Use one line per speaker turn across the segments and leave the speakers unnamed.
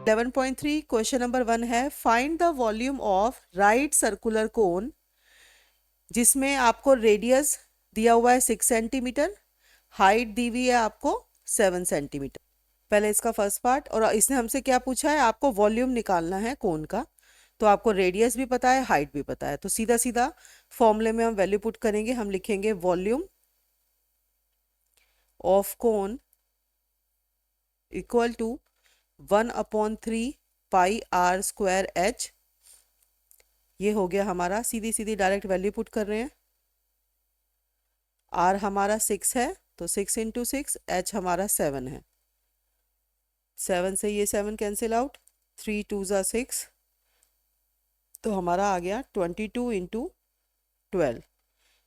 11.3 question number 1 है, find the volume of right circular कोन जिसमें आपको रेडियस दिया हुआ है 6 सेंटीमीटर, हाइट दी हुई है आपको 7 सेंटीमीटर। पहले इसका फर्स्ट पार्ट, और इसने हमसे क्या पूछा है, आपको वॉल्यूम निकालना है कोन का। तो आपको रेडियस भी पता है, हाइट भी पता है, तो सीधा सीधा फॉर्मूले में हम वैल्यू पुट करेंगे। हम लिखेंगे volume of cone equal to 1/3 pi are square h. ये हो गया हमारा, सीधी सीधी डायरेक्ट वैल्यू पुट कर रहे हैं। आर हमारा 6 है तो 6 इंटू 6, एच हमारा 7 है। 7 से ये 7 कैंसिल आउट, 3 2 ज़ा 6, तो हमारा आ गया 22 इंटू 12,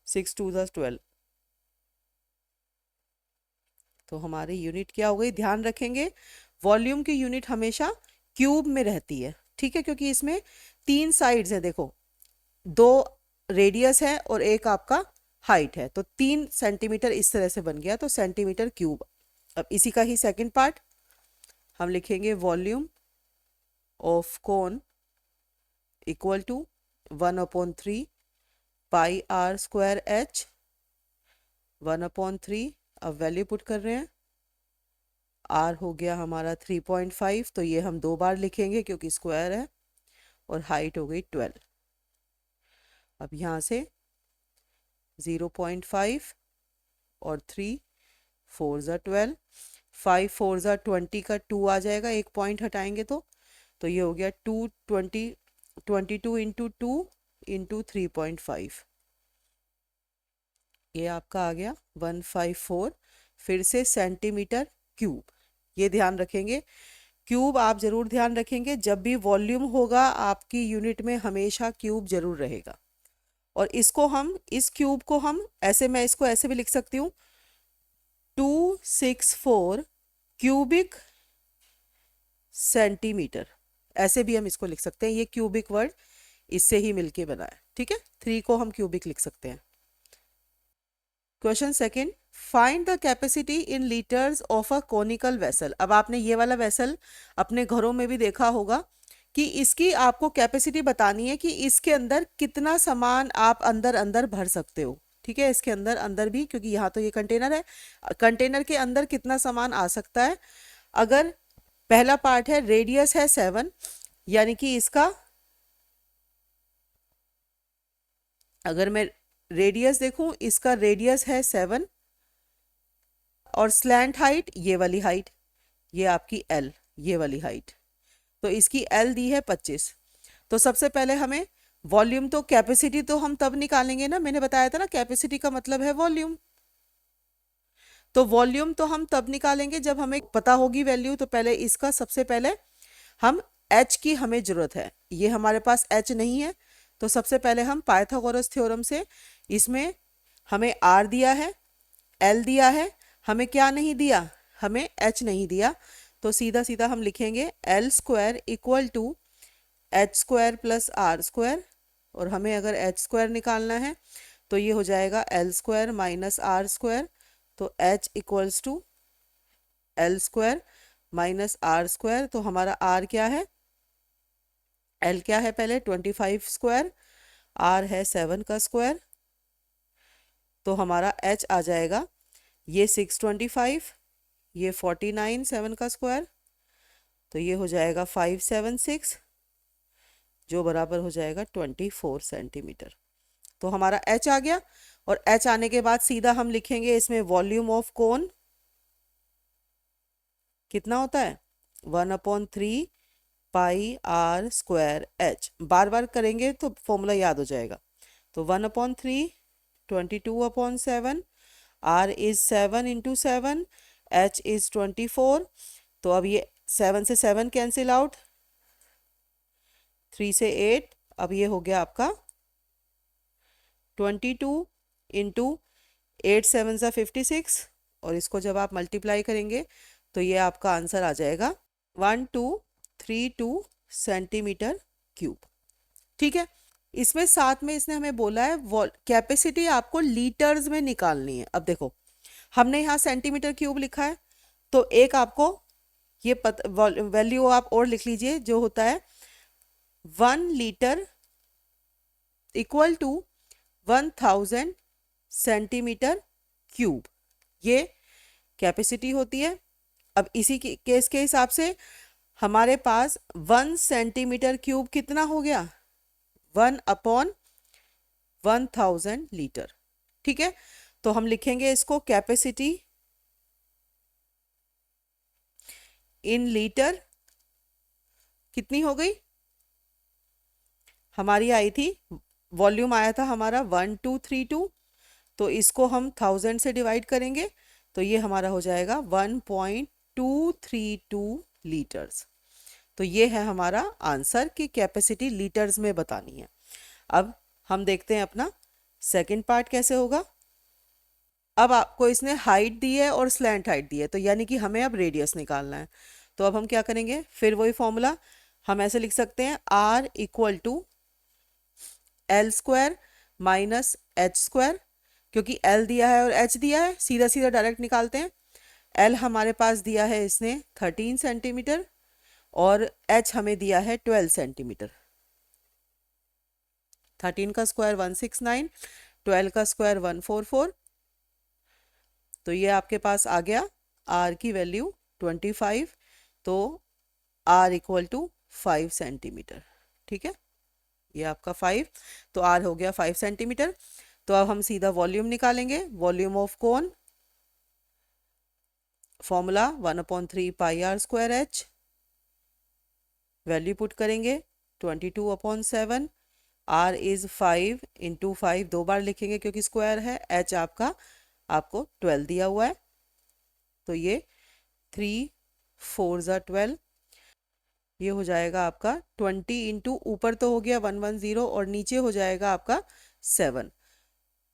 6 2 ज़ा 12। तो हमारी यूनिट क्या हो गई, ध्यान रखेंगे वॉल्यूम की यूनिट हमेशा क्यूब में रहती है, ठीक है, क्योंकि इसमें 3 साइड्स हैं। देखो, 2 रेडियस है और एक आपका हाइट है, तो 3 सेंटीमीटर इस तरह से बन गया, तो सेंटीमीटर क्यूब। अब इसी का ही सेकंड पार्ट हम लिखेंगे volume of cone equal to 1/3 pi are square h. 1/3, अब वैल्यू पुट कर रहे हैं। आर हो गया हमारा 3.5, तो ये हम 2 बार लिखेंगे क्योंकि स्क्वायर है, और हाइट हो गई 12। अब यहाँ से 0.5 और 3 4 ज़ा 12, 5 4 ज़ा 20 का 2 आ जाएगा, एक पॉइंट हटाएंगे तो ये हो गया 22 इंटू 2 इंटू 3.5। ये आपका आ गया 154, फिर से सेंटीमीटर क्यूब। ये ध्यान रखेंगे, क्यूब आप जरूर ध्यान रखेंगे, जब भी वॉल्यूम होगा आपकी यूनिट में हमेशा क्यूब जरूर रहेगा। और इसको हम, इस क्यूब को हम ऐसे, मैं इसको ऐसे भी लिख सकती हूँ, 264 क्यूबिक सेंटीमीटर, ऐसे भी हम इसको लिख सकते हैं। ये क्यूबिक वर्ड इससे ही मिलके बना है, ठीक है। 3 को हम क्यूबिक लिख सकते हैं। Question second, find the capacity in litres of a conical vessel. अब आपने ये वाला वेसल अपने घरों में भी देखा होगा कि इसकी आपको कैपेसिटी बतानी है कि इसके अंदर कितना सामान आप अंदर अंदर भर सकते हो, ठीक है। इसके अंदर अंदर भी, क्योंकि यहाँ तो ये कंटेनर है, कंटेनर के अंदर कितना सामान आ सकता है। अगर पहला पार्ट है, रेडियस है 7, यानी कि इसका, अगर मैं रेडियस देखूं, इसका रेडियस है 7, और स्लैंट हाइट ये वाली हाइट, ये आपकी एल, ये वाली हाइट, तो इसकी एल दी है 25। तो सबसे पहले हमें वॉल्यूम, तो कैपेसिटी तो हम तब निकालेंगे ना, मैंने बताया था ना कैपेसिटी का मतलब है वॉल्यूम। तो वॉल्यूम तो हम तब निकालेंगे जब हमें पता होगी वैल्यू। तो पहले इसका, सबसे पहले हम एच की हमें जरूरत है, ये हमारे पास एच नहीं है, तो सबसे पहले हम पाइथागोरस थ्योरम से, इसमें हमें आर दिया है, एल दिया है, हमें क्या नहीं दिया, हमें एच नहीं दिया, तो सीधा सीधा हम लिखेंगे l square equal to h square plus r square. और हमें अगर एच स्क्वायर निकालना है तो ये हो जाएगा L square minus R square, तो H equals to L square minus R square. तो हमारा आर क्या है, एल क्या है, पहले 25 स्क्वायर, आर है 7 का स्क्वायर, तो हमारा एच आ जाएगा ये 625, ये 49 7 का स्क्वायर, तो ये हो जाएगा 576, जो बराबर हो जाएगा 24 सेंटीमीटर। तो हमारा एच आ गया, और एच आने के बाद सीधा हम लिखेंगे इसमें वॉल्यूम ऑफ कोन कितना होता है, 1/3 पाई आर स्क्वायर एच। बार बार करेंगे तो फॉर्मूला याद हो जाएगा। तो 1/3, 22/7, are is 7 into 7, H is 24। तो अब ये 7 से 7 कैंसिल आउट, 3 से 8, अब ये हो गया आपका 22 इंटू 8 7 सा 56, और इसको जब आप मल्टीप्लाई करेंगे तो ये आपका आंसर आ जाएगा 1232 सेंटीमीटर क्यूब, ठीक है। इसमें साथ में इसने हमें बोला है कैपेसिटी आपको लीटर्स में निकालनी है। अब देखो, हमने यहाँ सेंटीमीटर क्यूब लिखा है, तो एक आपको ये वैल्यू आप और लिख लीजिए, जो होता है 1 litre equal to 1000 centimetre cube, ये कैपेसिटी होती है। अब इसी केस के हिसाब से हमारे पास 1 सेंटीमीटर क्यूब कितना हो गया, 1/1000 लीटर। ठीक है, तो हम लिखेंगे इसको कैपेसिटी इन लीटर कितनी हो गई, हमारी आई थी, वॉल्यूम आया था हमारा 1232, तो इसको हम 1000 से डिवाइड करेंगे तो ये हमारा हो जाएगा 1.232 लीटर्स। तो ये है हमारा आंसर कि कैपेसिटी लीटर्स में बतानी है। अब हम देखते हैं अपना सेकंड पार्ट कैसे होगा। अब आपको इसने हाइट दी है और स्लैंट हाइट दी है, तो यानी कि हमें अब रेडियस निकालना है। तो अब हम क्या करेंगे, फिर वही फॉर्मूला हम ऐसे लिख सकते हैं, R equal to L² minus H², क्योंकि L दिया है और H दिया है, सीधा सीधा डायरेक्ट निकालते हैं। L हमारे पास दिया है इसने 13 सेंटीमीटर और H हमें दिया है 12 सेंटीमीटर। 13 का स्क्वायर 169, 12 का स्क्वायर 144, तो ये आपके पास आ गया R की वैल्यू 25, तो R इक्वल टू 5 सेंटीमीटर। ठीक है, ये आपका 5, तो R हो गया 5 सेंटीमीटर। तो अब हम सीधा वॉल्यूम निकालेंगे, volume of cone, formula 1/3 pi R square H, value put करेंगे 22/7, R इज 5 इंटू 5, 2 बार लिखेंगे क्योंकि स्क्वायर है, H आपको 12 दिया हुआ है, तो ये 3 4 ज़ा 12, ये हो जाएगा आपका 20 इंटू, ऊपर तो हो गया 110 और नीचे हो जाएगा आपका 7,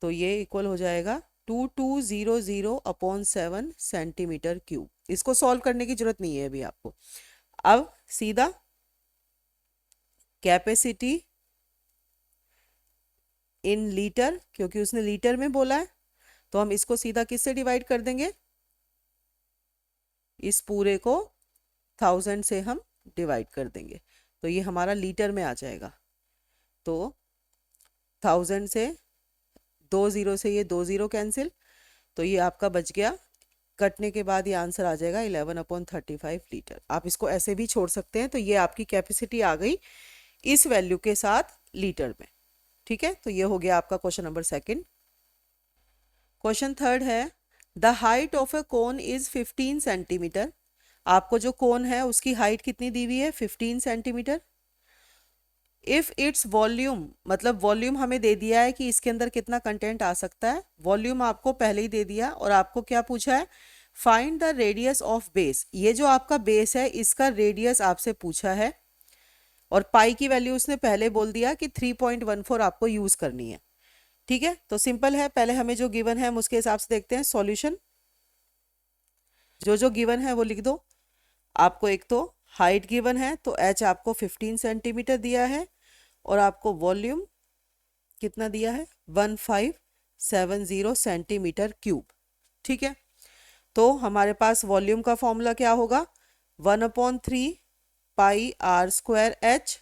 तो ये इक्वल हो जाएगा 2200/7 सेंटीमीटर क्यूब। इसको सॉल्व करने की जरूरत नहीं है अभी आपको। अब सीधा कैपेसिटी इन लीटर, क्योंकि उसने लीटर में बोला है, तो हम इसको सीधा किससे डिवाइड कर देंगे, इस पूरे को 1000 से हम डिवाइड कर देंगे, तो ये हमारा लीटर में आ जाएगा। तो 1000 से 2 0 से ये 2 0 कैंसिल, तो ये आपका बच गया, कटने के बाद ये आंसर आ जाएगा 11/35 लीटर। आप इसको ऐसे भी छोड़ सकते हैं, तो ये आपकी कैपेसिटी आ गई इस वैल्यू के साथ लीटर में। ठीक है, तो ये हो गया आपका question number second. Question third है, the height of a cone is 15 centimetre. आपको जो कोन है उसकी हाइट कितनी दी हुई है, 15 सेंटीमीटर। इफ इट्स वॉल्यूम, मतलब वॉल्यूम हमें दे दिया है कि इसके अंदर कितना कंटेंट आ सकता है, वॉल्यूम आपको पहले ही दे दिया, और आपको क्या पूछा है, find the radius of base. ये जो आपका बेस है इसका रेडियस आपसे पूछा है, और पाई की वैल्यू उसने पहले बोल दिया कि 3.14 आपको यूज करनी है। ठीक है, तो सिंपल है, पहले हमें जो गिवन है हम उसके हिसाब से देखते हैं सॉल्यूशन। जो गिवन है वो लिख दो। आपको एक तो हाइट गिवन है, तो H आपको 15 सेंटीमीटर दिया है, और आपको वॉल्यूम कितना दिया है, 1570 सेंटीमीटर क्यूब। ठीक है, तो हमारे पास वॉल्यूम का फॉर्मूला क्या होगा, 1/3 पाई R स्क्वायर H।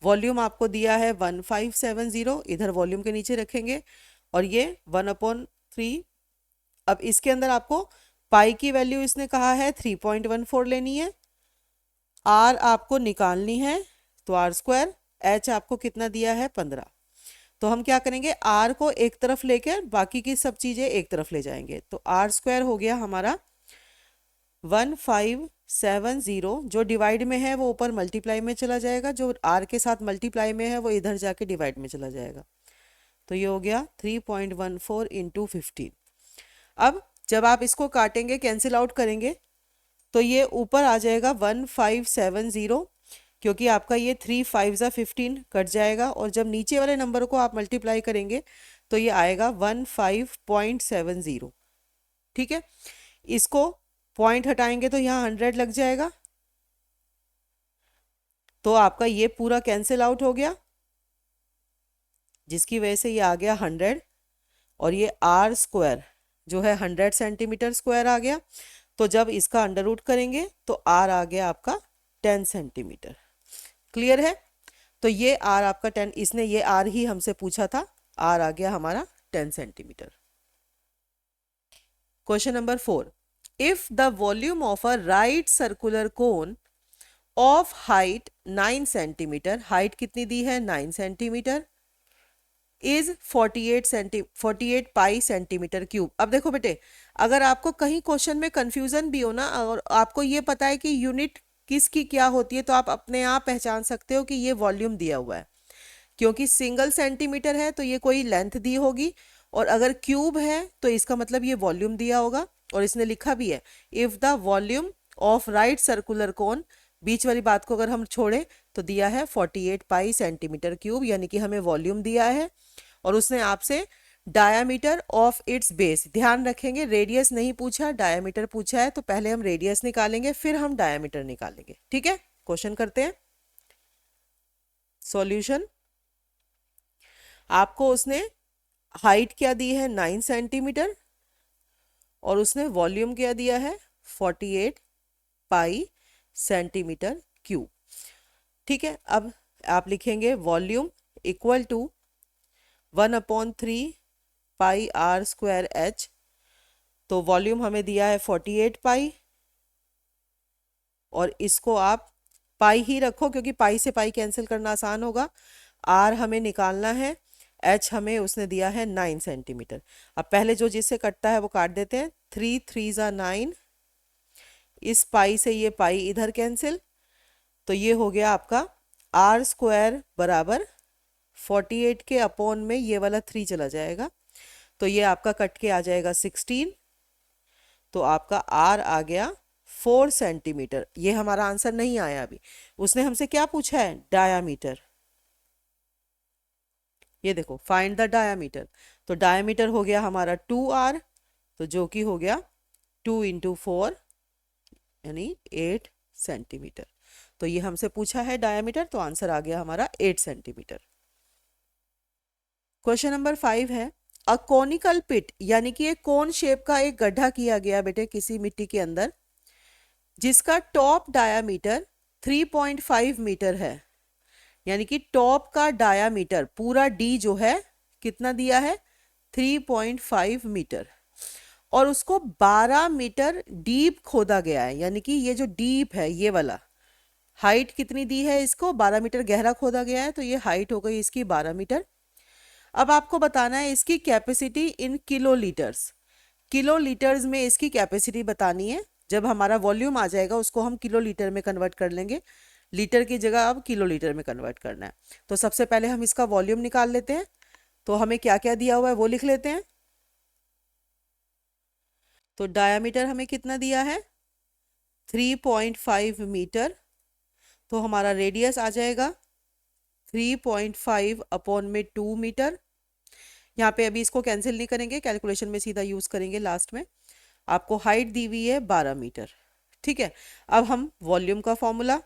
वॉल्यूम आपको दिया है 1570, इधर वॉल्यूम के नीचे रखेंगे, और ये 1/3। अब इसके अंदर आपको पाई की वैल्यू इसने कहा है 3.14 लेनी है, R आपको निकालनी है, तो R स्क्वायर, H आपको कितना दिया है 15। तो हम क्या करेंगे, R को एक तरफ लेकर बाकी की सब चीजें एक तरफ ले जाएंगे, तो R स्क्वायर हो गया हमारा 1570, जो डिवाइड में है वो ऊपर मल्टीप्लाई में चला जाएगा, जो R के साथ मल्टीप्लाई में है वो इधर जाके डिवाइड में चला जाएगा, तो ये हो गया 3.14 इंटू 15। अब जब आप इसको काटेंगे, कैंसिल आउट करेंगे, तो ये ऊपर आ जाएगा 1570, क्योंकि आपका ये 3 5 ज़ा 15 कट जाएगा, और जब नीचे वाले नंबर को आप मल्टीप्लाई करेंगे तो ये आएगा 15.70। ठीक है, इसको पॉइंट हटाएंगे तो यहाँ 100 लग जाएगा, तो आपका ये पूरा कैंसिल आउट हो गया, जिसकी वजह से ये आ गया 100, और ये R स्क्वायर जो है 100 सेंटीमीटर स्क्वायर आ गया। तो जब इसका अंडर रूट करेंगे तो आर आ गया आपका 10 सेंटीमीटर। क्लियर है? तो ये आर आपका 10, इसने ये आर ही हमसे पूछा था, आर आ गया हमारा 10 centimetre. Question number 4, if the volume of a right circular cone of height 9 centimetre, height कितनी दी है 9 centimetre, is 48 pi centimetre cube. अब देखो बेटे, अगर आपको कहीं क्वेश्चन में कंफ्यूजन भी हो ना और आपको ये पता है कि यूनिट किसकी क्या होती है, तो आप अपने आप पहचान सकते हो कि ये वॉल्यूम दिया हुआ है, क्योंकि सिंगल सेंटीमीटर है तो ये कोई लेंथ दी होगी, और अगर क्यूब है तो इसका मतलब ये वॉल्यूम दिया होगा। और इसने लिखा भी है, if the volume of right circular cone, बीच वाली बात को अगर हम छोड़े तो दिया है 48 पाई सेंटीमीटर क्यूब, यानी कि हमें वॉल्यूम दिया है। और उसने आपसे डायामीटर ऑफ इट्स बेस, ध्यान रखेंगे रेडियस नहीं पूछा, डायामीटर पूछा है, तो पहले हम रेडियस निकालेंगे फिर हम डायामीटर निकालेंगे। ठीक है, क्वेश्चन करते हैं। सॉल्यूशन, आपको उसने हाइट क्या दी है 9 सेंटीमीटर और उसने वॉल्यूम क्या दिया है 48 पाई सेंटीमीटर क्यूब। ठीक है, अब आप लिखेंगे volume equal to 1/3 pi are square h. तो वॉल्यूम हमें दिया है 48 पाई, और इसको आप पाई ही रखो क्योंकि पाई से पाई कैंसिल करना आसान होगा। आर हमें निकालना है, एच हमें उसने दिया है 9 सेंटीमीटर। अब पहले जो जिससे कटता है वो काट देते हैं, 3 3 ज़ा 9, इस पाई से ये पाई इधर कैंसिल, तो ये हो गया आपका आर स्क्वायर बराबर 48 के अपॉन में ये वाला 3 चला जाएगा, तो ये आपका कट के आ जाएगा 16, तो आपका आर आ गया 4 सेंटीमीटर। ये हमारा आंसर नहीं आया अभी, उसने हमसे क्या पूछा है डायामीटर। ये देखो फाइंड द डायामीटर, तो डायामीटर हो गया हमारा 2r, तो जो कि हो गया 2 इंटू 4 यानी 8 सेंटीमीटर। तो ये हमसे पूछा है डायामीटर, तो आंसर आ गया हमारा 8 सेंटीमीटर। क्वेश्चन नंबर 5 है, अ कोनिकल पिट, यानी कि एक कोन शेप का एक गड्ढा किया गया बेटे किसी मिट्टी के अंदर, जिसका टॉप डायामीटर 3.5 मीटर है। यानी कि टॉप का डायामीटर पूरा डी जो है कितना दिया है 3.5 मीटर, और उसको 12 मीटर डीप खोदा गया है। यानी कि ये जो डीप है ये वाला, हाइट कितनी दी है इसको 12 मीटर गहरा खोदा गया है, तो ये हाइट हो गई इसकी 12 मीटर। अब आपको बताना है इसकी कैपेसिटी इन किलोलीटर्स, किलोलीटर्स में इसकी कैपेसिटी बतानी है। जब हमारा वॉल्यूम आ जाएगा उसको हम किलोलीटर में कन्वर्ट कर लेंगे, लीटर की जगह अब किलोलीटर में कन्वर्ट करना है। तो सबसे पहले हम इसका वॉल्यूम निकाल लेते हैं, तो हमें क्या क्या दिया हुआ है वो लिख लेते हैं। तो डायामीटर हमें कितना दिया है 3.5 मीटर, तो हमारा रेडियस आ जाएगा 3.5 अपॉन में 2 मीटर। यहाँ पे अभी इसको कैंसिल नहीं करेंगे, कैलकुलेशन में सीधा यूज करेंगे लास्ट में। आपको हाइट दी हुई है 12 मीटर। ठीक है, अब हम वॉल्यूम का फॉर्मूला,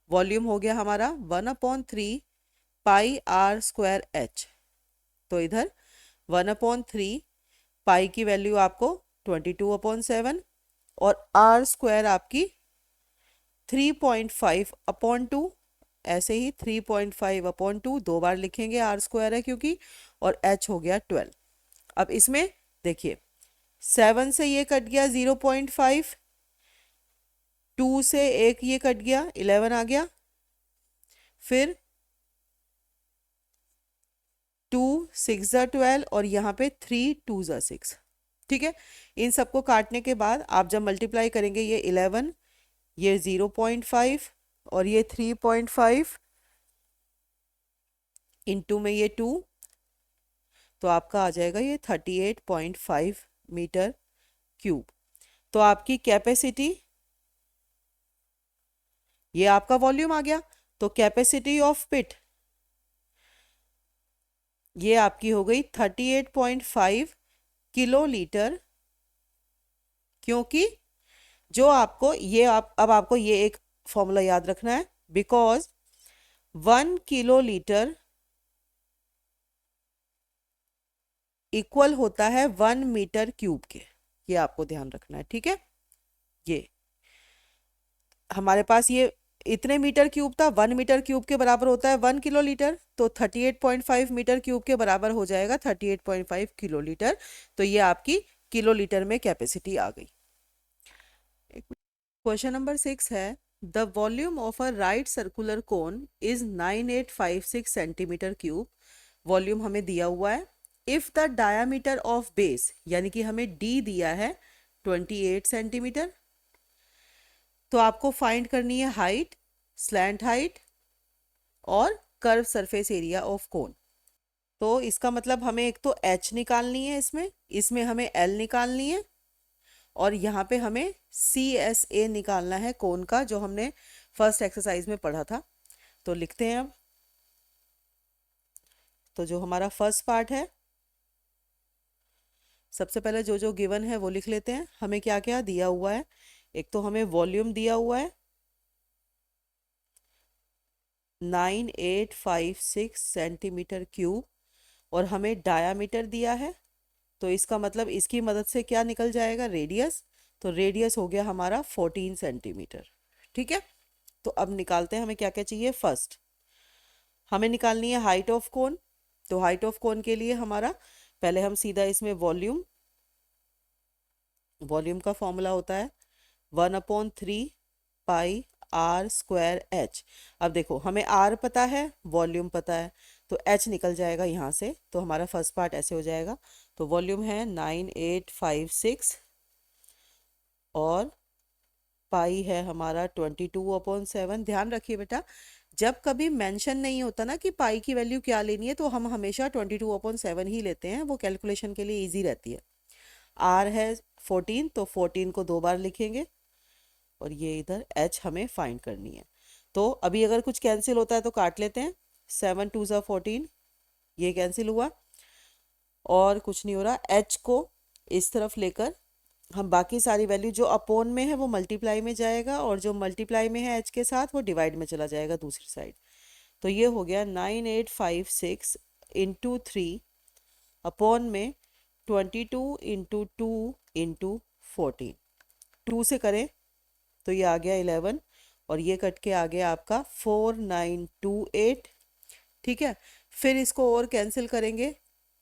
वॉल्यूम हो गया हमारा 1/3 पाई आर स्क्वायर एच। तो इधर 1/3 पाई की वैल्यू आपको 22/7 और आर स्क्वायर आपकी 3.5/2, ऐसे ही 3.5/2 दो बार लिखेंगे, आर स्क्वायर है क्योंकि, और एच हो गया 12। अब इसमें देखिए 7 से ये कट गया 0.5, 2 से एक ये कट गया 11 आ गया, फिर 2 6 ज़ा 12 और यहाँ पे 3 2 ज़ा 6। ठीक है, इन सबको काटने के बाद आप जब मल्टीप्लाई करेंगे ये 11, ये 0.5 और ये 3.5 इंटू में ये 2, तो आपका आ जाएगा ये 38.5 मीटर क्यूब। तो आपकी कैपेसिटी, ये आपका वॉल्यूम आ गया, तो कैपेसिटी ऑफ पिट ये आपकी हो गई 38.5 किलो लीटर, क्योंकि जो आपको ये अब आपको ये एक फॉर्मूला याद रखना है, बिकॉज 1 किलो लीटर इक्वल होता है 1 मीटर क्यूब के। ये आपको ध्यान रखना है, ठीक है। ये हमारे पास ये इतने मीटर क्यूब था, 1 मीटर क्यूब के बराबर होता है 1 किलोलीटर, तो 38.5 मीटर क्यूब के बराबर हो जाएगा 38.5 किलोलीटर। तो ये आपकी किलोलीटर में कैपेसिटी आ गई। क्वेश्चन नंबर 6 है, the volume of a right circular cone is 9856 centimetre cube. Volume हमें दिया हुआ है। If the diameter of base, यानी कि हमें डी दिया है 28 सेंटीमीटर, तो आपको फाइंड करनी है हाइट, स्लैंट हाइट और curve surface area of cone. तो इसका मतलब हमें एक तो एच निकालनी है, इसमें इसमें हमें एल निकालनी है, और यहाँ पे हमें CSA निकालना है कोन का, जो हमने फर्स्ट एक्सरसाइज में पढ़ा था। तो लिखते हैं अब। तो जो हमारा फर्स्ट पार्ट है, सबसे पहले जो जो गिवन है वो लिख लेते हैं। हमें क्या क्या दिया हुआ है, एक तो हमें वॉल्यूम दिया हुआ है 9856 सेंटीमीटर क्यूब, और हमें डायामीटर दिया है। तो इसका मतलब इसकी मदद से क्या निकल जाएगा, रेडियस। तो रेडियस हो गया हमारा 14 सेंटीमीटर, ठीक है। तो अब निकालते हैं, हमें क्या क्या चाहिए। फर्स्ट हमें निकालनी है हाइट ऑफ कोन। तो हाइट ऑफ कोन के लिए हमारा पहले हम सीधा इसमें वॉल्यूम का फॉर्मूला होता है 1/3 पाई आर स्क्वायर एच। अब देखो हमें आर पता है, वॉल्यूम पता है, तो एच निकल जाएगा यहाँ से। तो हमारा फर्स्ट पार्ट ऐसे हो जाएगा। तो वॉल्यूम है 9856 और पाई है हमारा 22/7। ध्यान रखिए बेटा, जब कभी मेंशन नहीं होता ना कि पाई की वैल्यू क्या लेनी है, तो हम हमेशा 22/7 ही लेते हैं, वो कैलकुलेशन के लिए इजी रहती है। आर है 14, तो 14 को 2 बार लिखेंगे, और ये इधर एच हमें फाइंड करनी है। तो अभी अगर कुछ कैंसिल होता है तो काट लेते हैं। 7 2 14, ये कैंसिल हुआ, और कुछ नहीं हो रहा। एच को इस तरफ लेकर हम बाकी सारी वैल्यू जो अपोन में है वो मल्टीप्लाई में जाएगा, और जो मल्टीप्लाई में है एच के साथ वो डिवाइड में चला जाएगा दूसरी साइड। तो ये हो गया 9856 इंटू 3 अपोन में 22 इंटू 2 इंटू 14। 2 से करें तो ये आ गया 11, और ये कट के आ गया आपका 4928, ठीक है। फिर इसको और कैंसिल करेंगे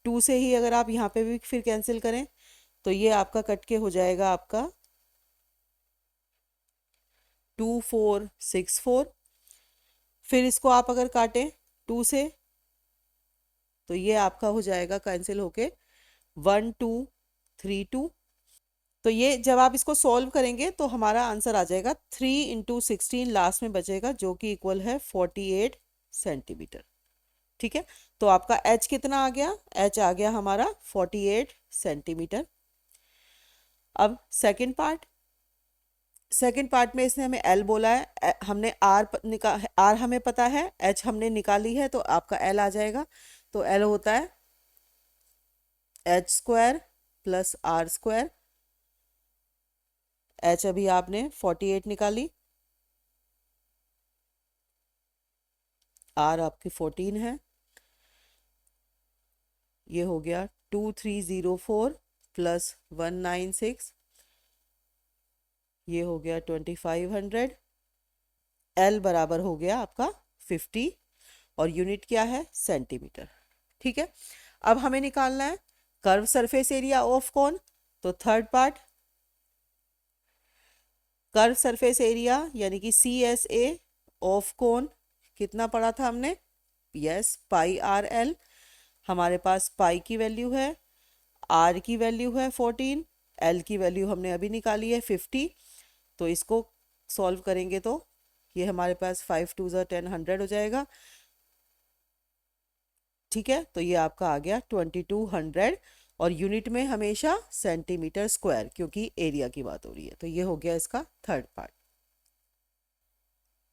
2 से ही, अगर आप यहाँ पे भी फिर कैंसिल करें तो ये आपका कट के हो जाएगा आपका 2464। फिर इसको आप अगर काटें 2 से तो ये आपका हो जाएगा कैंसिल होके 1232। तो ये जब आप इसको सॉल्व करेंगे तो हमारा आंसर आ जाएगा 3 इंटू 16 लास्ट में बचेगा, जो कि इक्वल है 48 सेंटीमीटर, ठीक है। तो आपका एच कितना आ गया, एच आ गया हमारा 48 सेंटीमीटर। अब सेकंड पार्ट में इसने हमें एल बोला है, हमने आर हमें पता है, एच हमने निकाली है, तो आपका एल आ जाएगा। तो एल होता है h square plus r square. H अभी आपने 48 निकाली, आर आपकी 14 है, ये हो गया 2304 प्लस 196, ये हो गया 2500। एल बराबर हो गया आपका 50, और यूनिट क्या है, सेंटीमीटर, ठीक है। अब हमें निकालना है curve surface area of cone. तो third part, curve surface area यानी कि CSA ऑफ कोन कितना पढ़ा था हमने, यस, पाई आर एल। हमारे पास पाई की वैल्यू है, आर की वैल्यू है 14, एल की वैल्यू हमने अभी निकाली है 50। तो इसको सॉल्व करेंगे तो ये हमारे पास 5 2 10 100 हो जाएगा, ठीक है। तो ये आपका आ गया 2200, और यूनिट में हमेशा सेंटीमीटर स्क्वायर, क्योंकि एरिया की बात हो रही है। तो ये हो गया इसका थर्ड पार्ट।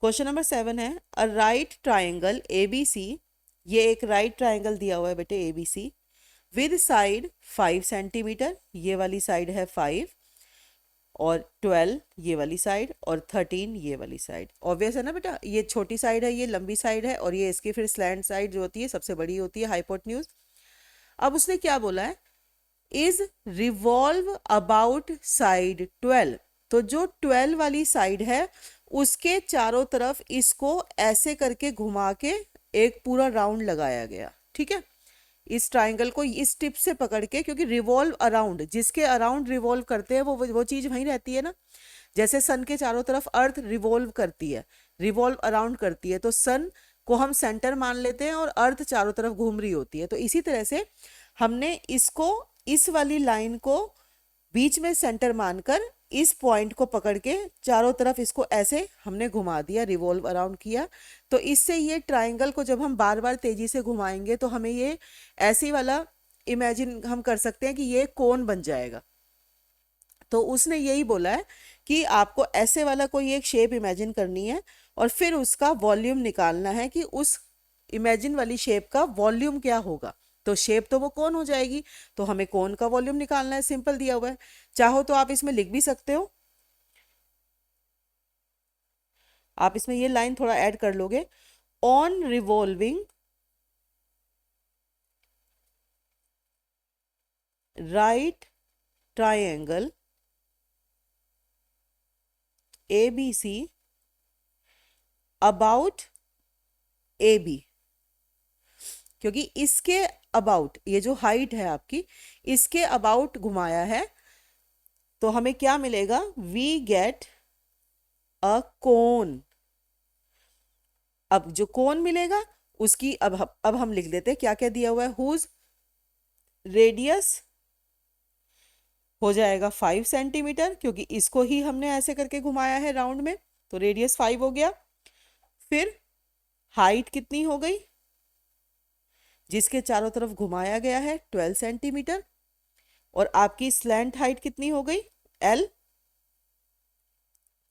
क्वेश्चन नंबर 7 है, अ राइट ट्राइंगल ABC। ये एक राइट ट्राइंगल दिया हुआ है बेटे ABC, विद साइड 5 सेंटीमीटर, ये वाली साइड है 5, और 12 ये वाली साइड, और 13 ये वाली साइड। ऑब्वियस है ना बेटा, ये छोटी साइड है, ये लंबी साइड है, और ये इसकी फिर स्लैंट साइड जो होती है सबसे बड़ी होती है, हाइपोटेन्यूज। अब उसने क्या बोला है, इज रिवॉल्व अबाउट साइड 12। तो जो 12 वाली साइड है उसके चारों तरफ इसको ऐसे करके घुमा के एक पूरा राउंड लगाया गया। ठीक है, इस ट्राइंगल को इस टिप से पकड़ के, क्योंकि रिवॉल्व अराउंड, जिसके अराउंड रिवॉल्व करते हैं वो चीज वहीं रहती है ना। जैसे सन के चारों तरफ अर्थ रिवॉल्व करती है, रिवॉल्व अराउंड करती है, तो सन को हम सेंटर मान लेते हैं और अर्थ चारों तरफ घूम रही होती है। तो इसी तरह से हमने इसको, इस वाली लाइन को बीच में सेंटर मानकर इस पॉइंट को पकड़ के चारों तरफ इसको ऐसे हमने घुमा दिया, रिवॉल्व अराउंड किया। तो इससे ये ट्राइंगल को जब हम बार बार तेजी से घुमाएंगे तो हमें ये ऐसी वाला इमेजिन हम कर सकते हैं कि ये कोन बन जाएगा। तो उसने यही बोला है कि आपको ऐसे वाला कोई एक शेप इमेजिन करनी है और फिर उसका वॉल्यूम निकालना है कि उस इमेजिन वाली शेप का वॉल्यूम क्या होगा। तो शेप तो वो कौन हो जाएगी, तो हमें कौन का वॉल्यूम निकालना है, सिंपल दिया हुआ है। चाहो तो आप इसमें लिख भी सकते हो, आप इसमें ये लाइन थोड़ा ऐड कर लोगे, on revolving right triangle ABC about AB, क्योंकि इसके अबाउट, ये जो हाइट है आपकी, इसके अबाउट घुमाया है, तो हमें क्या मिलेगा, वी गेट अ कोन। अब जो कोन मिलेगा उसकी अब हम लिख देते हैं क्या क्या दिया हुआ है, हुज रेडियस हो जाएगा 5 सेंटीमीटर, क्योंकि इसको ही हमने ऐसे करके घुमाया है राउंड में, तो रेडियस 5 हो गया। फिर हाइट कितनी हो गई, जिसके चारों तरफ घुमाया गया है 12 सेंटीमीटर, और आपकी स्लैंट हाइट कितनी हो गई, L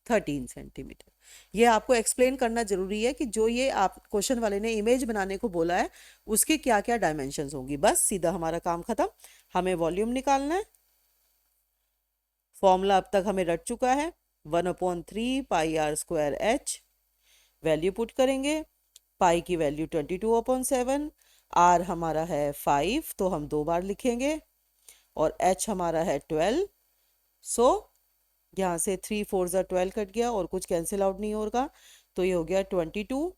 13 सेंटीमीटर। ये आपको एक्सप्लेन करना जरूरी है कि जो ये आप क्वेश्चन वाले ने इमेज बनाने को बोला है उसकी क्या क्या डायमेंशंस होंगी। बस सीधा हमारा काम खत्म, हमें वॉल्यूम निकालना है। फॉर्मूला अब तक हमें रट चुका है, 1/3 pi are square H. Value put करेंगे, पाई की वैल्यू 22/7, आर हमारा है 5 तो हम 2 बार लिखेंगे, और एच हमारा है 12। सो यहाँ से 3 4 12 कट गया और कुछ कैंसिल आउट नहीं होगा, तो ये हो गया 22,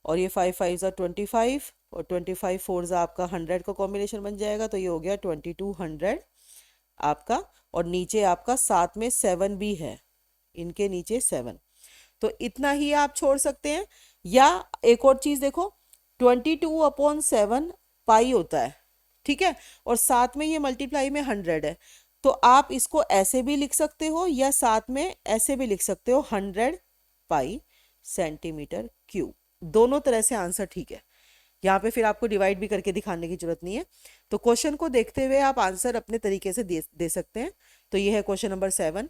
और ये 5 5 25, और 25 4 आपका 100 का कॉम्बिनेशन बन जाएगा, तो ये हो गया 2200 आपका। और नीचे आपका साथ में 7 भी है, इनके नीचे 7, तो इतना ही आप छोड़ सकते हैं। या एक और चीज देखो, 22/7 पाई होता है, ठीक है, और साथ में ये मल्टीप्लाई में 100 है, तो आप इसको ऐसे भी लिख सकते हो या साथ में ऐसे भी लिख सकते हो, 100 पाई सेंटीमीटर क्यूब। दोनों तरह से आंसर ठीक है, यहाँ पे फिर आपको डिवाइड भी करके दिखाने की जरूरत नहीं है। तो क्वेश्चन को देखते हुए आप आंसर अपने तरीके से दे सकते हैं। तो ये है क्वेश्चन नंबर 7।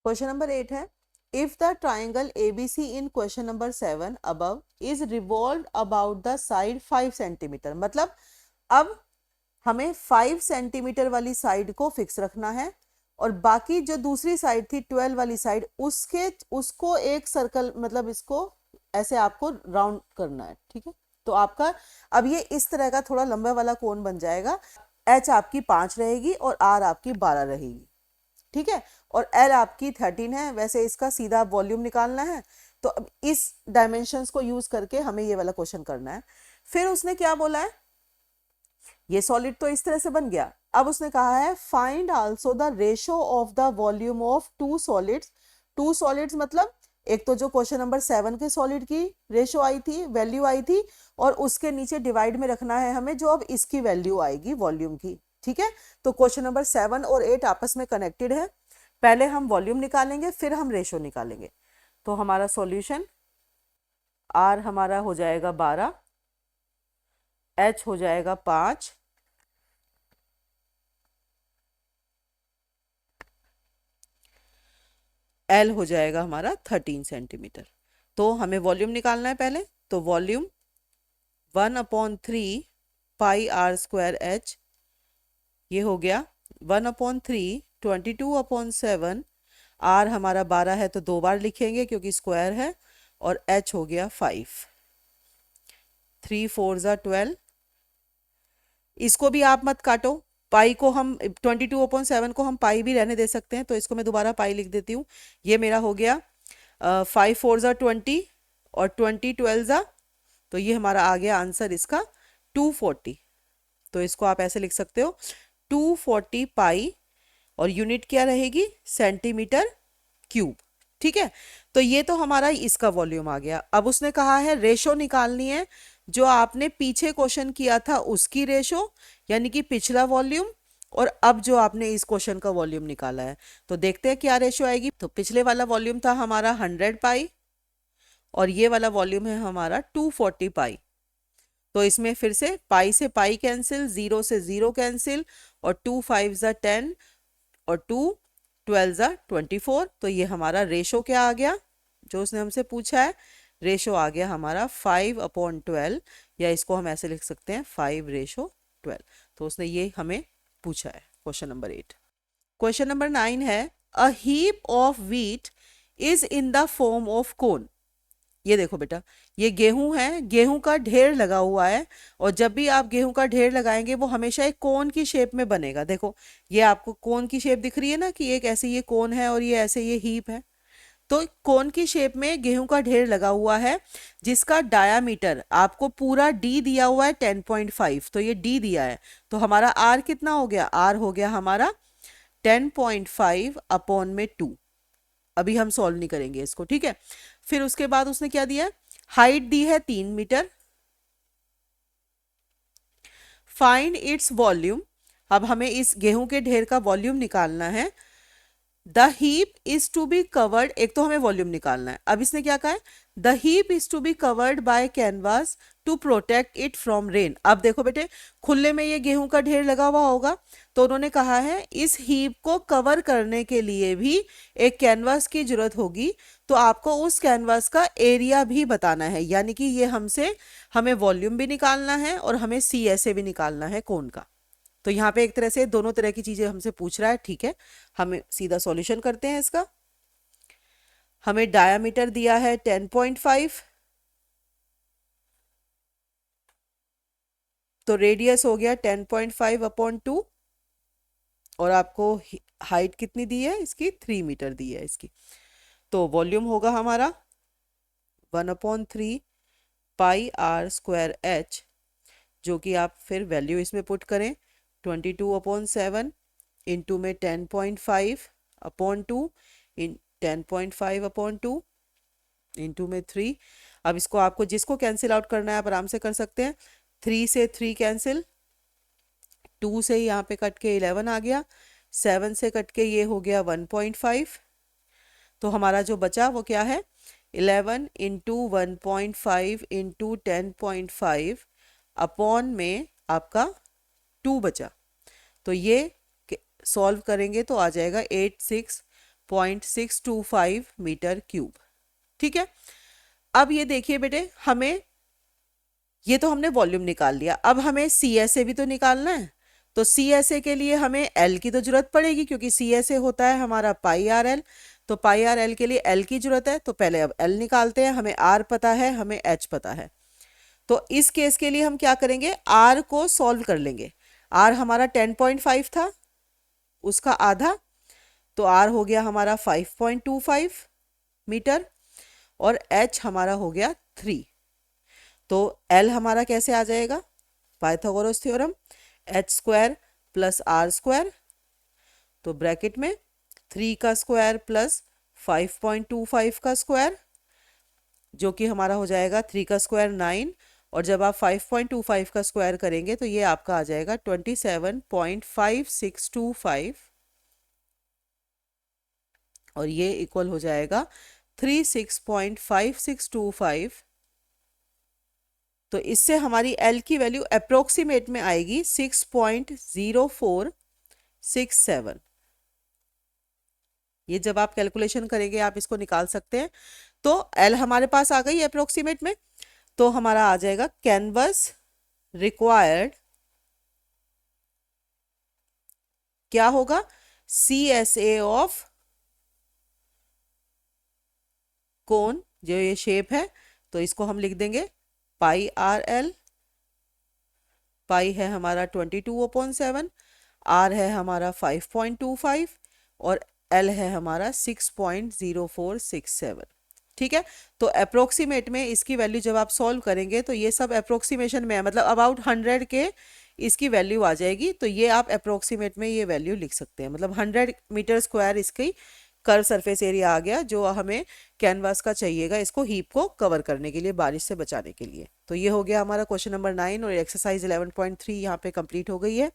क्वेश्चन नंबर 8 है, if the triangle ABC in question number 7 above is revolve about the side 5 centimetre. मतलब अब हमें 5 सेंटीमीटर वाली साइड को फिक्स रखना है, और बाकी जो दूसरी साइड थी 12 वाली साइड, उसको एक सर्कल, मतलब इसको ऐसे आपको राउंड करना है। ठीक है, तो आपका अब ये इस तरह का थोड़ा लंबा वाला कोन बन जाएगा। H आपकी 5 रहेगी और R आपकी 12 रहेगी, ठीक है, और L आपकी 13 है। वैसे इसका सीधा वॉल्यूम निकालना है, तो अब इस डायमेंशंस को यूज करके हमें ये वाला क्वेश्चन करना है। फिर उसने क्या बोला है, ये सॉलिड तो इस तरह से बन गया। अब उसने कहा है find also the ratio of the volume of 2 solids. 2 solids मतलब एक तो जो क्वेश्चन नंबर 7 के सॉलिड की रेशो आई थी, वैल्यू आई थी, और उसके नीचे डिवाइड में रखना है हमें जो अब इसकी वैल्यू आएगी वॉल्यूम की। ठीक है, तो क्वेश्चन नंबर 7 और 8 आपस में कनेक्टेड है। पहले हम वॉल्यूम निकालेंगे, फिर हम रेशो निकालेंगे। तो हमारा सॉल्यूशन, आर हमारा हो जाएगा 12, एच हो जाएगा 5, एल हो जाएगा हमारा 13 सेंटीमीटर। तो हमें वॉल्यूम निकालना है पहले, तो volume 1/3 pi are square h, ये हो गया 1/3 22/7, आर हमारा 12 है तो 2 बार लिखेंगे क्योंकि स्क्वायर है, और एच हो गया 5, 3 4 12। इसको भी आप मत काटो, पाई को हम 22/7 को हम पाई भी रहने दे सकते हैं, तो इसको मैं दोबारा पाई लिख देती हूँ। ये मेरा हो गया 5 4 ज़ा 20 और 20 12 ज़ा, तो ये हमारा आ गया आंसर इसका 240। तो इसको आप ऐसे लिख सकते हो 240 पाई, और यूनिट क्या रहेगी, सेंटीमीटर क्यूब। ठीक है, तो ये तो हमारा इसका वॉल्यूम आ गया। अब उसने कहा है रेशो निकालनी है, जो आपने पीछे क्वेश्चन किया था उसकी रेशो, यानी कि पिछला वॉल्यूम, और अब जो आपने इस क्वेश्चन का वॉल्यूम निकाला है। तो देखते हैं क्या रेशो आएगी। तो पिछले वाला वॉल्यूम था हमारा 100 पाई, और ये वाला वॉल्यूम है हमारा 240 पाई। तो इसमें फिर से पाई कैंसिल, 0 से 0 कैंसिल, और 2 5 ज़ा 10 और 2 12 ज़ा 24। तो ये हमारा रेशो क्या आ गया जो उसने हमसे पूछा है, रेशो आ गया हमारा 5/12, या इसको हम ऐसे लिख सकते हैं 5:12। तो उसने ये हमें पूछा है क्वेश्चन नंबर 8। क्वेश्चन नंबर 9 है, a heap of wheat is in the form of cone. ये देखो बेटा, ये गेहूं है, गेहूं का ढेर लगा हुआ है, और जब भी आप गेहूं का ढेर लगाएंगे वो हमेशा एक कोन की शेप में बनेगा। देखो ये आपको कोन की शेप दिख रही है ना, कि एक ऐसे ये कोन है और ये ऐसे ये हीप है। तो कोन की शेप में गेहूं का ढेर लगा हुआ है, जिसका डायामीटर आपको पूरा डी दिया हुआ है 10.5। तो ये डी दिया है, तो हमारा आर कितना हो गया, आर हो गया हमारा 10.5/2। अभी हम सॉल्व नहीं करेंगे इसको, ठीक है। फिर उसके बाद उसने क्या दिया, हाइट दी है 3 मीटर, फाइंड इट्स वॉल्यूम। अब हमें इस गेहूं के ढेर का वॉल्यूम निकालना है। The heap is to be covered, एक तो हमें वॉल्यूम निकालना है। अब इसने क्या कहा है, the heap is to be covered by canvas to protect it from rain. अब देखो बेटे, खुले में ये गेहूं का ढेर लगा हुआ होगा, तो उन्होंने कहा है इस हीप को कवर करने के लिए भी एक कैनवास की जरूरत होगी। तो आपको उस कैनवास का एरिया भी बताना है, यानी कि ये हमें वॉल्यूम भी निकालना है और हमें सी एस ए भी निकालना है कोन का। तो यहाँ पे एक तरह से दोनों तरह की चीजें हमसे पूछ रहा है, ठीक है। हमें सीधा सॉल्यूशन करते हैं इसका। हमें डायामीटर दिया है 10.5, तो रेडियस हो गया 10.5/2, और आपको हाइट कितनी दी है इसकी, 3 मीटर दी है इसकी। तो वॉल्यूम होगा हमारा 1/3 पाई आर स्क्वायर एच, जो कि आप फिर वैल्यू इसमें पुट करें 22/7 इंटू में 10.5/2 इन 10.5/2 इंटू में 3। अब इसको आपको जिसको कैंसिल आउट करना है आप आराम से कर सकते हैं। 3 से 3 कैंसिल, 2 से यहाँ पे कट के 11 आ गया, 7 से कट के ये हो गया 1.5। तो हमारा जो बचा वो क्या है, 11 इंटू 1.5 इंटू 10.5 अपॉन में आपका 2 बचा। तो ये सॉल्व करेंगे तो आ जाएगा 86.625 मीटर क्यूब। ठीक है, अब ये देखिए बेटे, हमें ये तो हमने वॉल्यूम निकाल लिया, अब हमें सी एस ए भी तो निकालना है। तो सी एस ए के लिए हमें एल की तो जरूरत पड़ेगी, क्योंकि सी एस ए होता है हमारा पाई आर एल। तो पाई आर एल के लिए एल की जरूरत है, तो पहले अब एल निकालते हैं। हमें आर पता है, हमें एच पता है। तो इस केस के लिए हम क्या करेंगे, आर को सॉल्व कर लेंगे। आर हमारा 10.5 था, उसका आधा, तो आर हो गया हमारा 5.25 मीटर, और एच हमारा हो गया 3। तो एल हमारा कैसे आ जाएगा, Pythagoras theorem, h square plus r square, तो ब्रैकेट में 3 का स्क्वायर प्लस 5.25 का स्क्वायर, जो कि हमारा हो जाएगा 3 का स्क्वायर 9, और जब आप 5.25 का स्क्वायर करेंगे तो ये आपका आ जाएगा 27.5625, और ये इक्वल हो जाएगा 36.5625। तो इससे हमारी एल की वैल्यू अप्रोक्सीमेट में आएगी 6.0467। ये जब आप कैलकुलेशन करेंगे आप इसको निकाल सकते हैं। तो एल हमारे पास आ गई अप्रोक्सीमेट में, तो हमारा आ जाएगा कैनवस रिक्वायर्ड, क्या होगा, C S A of cone, जो ये शेप है, तो इसको हम लिख देंगे पाई आर एल। पाई है हमारा 22/7, आर है हमारा 5.25 और एल है हमारा 6.0467। ठीक है, तो अप्रोक्सीमेट में इसकी वैल्यू जब आप सॉल्व करेंगे तो ये सब अप्रोक्सीमेशन में है, मतलब अबाउट 100 के इसकी वैल्यू आ जाएगी। तो ये आप अप्रोक्सीमेट में ये वैल्यू लिख सकते हैं, मतलब 100 मीटर स्क्वायर इसकी कर्व सरफेस एरिया आ गया जो हमें कैनवास का चाहिएगा इसको हीप को कवर करने के लिए, बारिश से बचाने के लिए। तो ये हो गया हमारा क्वेश्चन नंबर 9 और एक्सरसाइज 11.3 यहाँ पे कंप्लीट हो गई है।